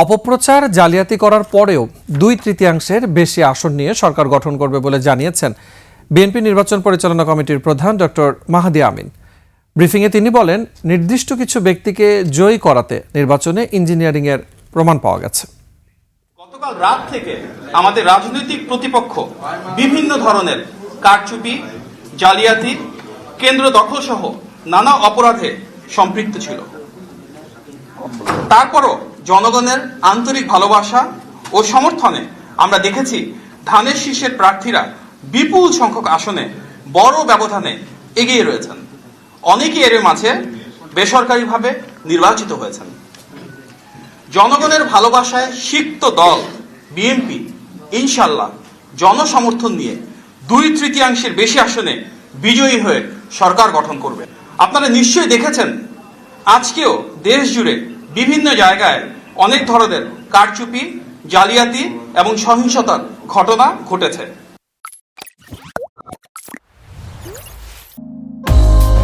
অপপ্রচার জালিয়াতি করার পরেও 2/3 বেশি আসন নিয়ে সরকার গঠন করবে বলে জানিয়েছেন বিএনপি নির্বাচন পরিচালনা কমিটির প্রধান ডক্টর মাহাদি আমিন। ব্রিফিংয়ে তিনি বলেন, নির্দিষ্ট কিছু ব্যক্তিকে জয়ী করাতে নির্বাচনে ইঞ্জিনিয়ারিংয়ের প্রমাণ পাওয়া গেছে। গতকাল রাত থেকে আমাদের রাজনৈতিক প্রতিপক্ষ বিভিন্ন ধরনের কারচুপি, জালিয়াতি, কেন্দ্র দখল সহ নানা অপরাধে সম্পৃক্ত ছিল। তারপরও জনগণের আন্তরিক ভালোবাসা ও সমর্থনে আমরা দেখেছি ধানের শীর্ষের প্রার্থীরা বিপুল সংখ্যক আসনে বড় ব্যবধানে এগিয়ে রয়েছেন। অনেকেই এর মাঝে বেসরকারিভাবে নির্বাচিত হয়েছেন। জনগণের ভালোবাসায় সিক্ত দল বিএনপি ইনশাল্লাহ জনসমর্থন নিয়ে 2/3 বেশি আসনে বিজয়ী হয়ে সরকার গঠন করবে। আপনারা নিশ্চয়ই দেখেছেন আজকেও দেশ জুড়ে বিভিন্ন জায়গায় অনেক ধরনের কারচুপি, জালিয়াতি এবং সহিংসতার ঘটনা ঘটেছে।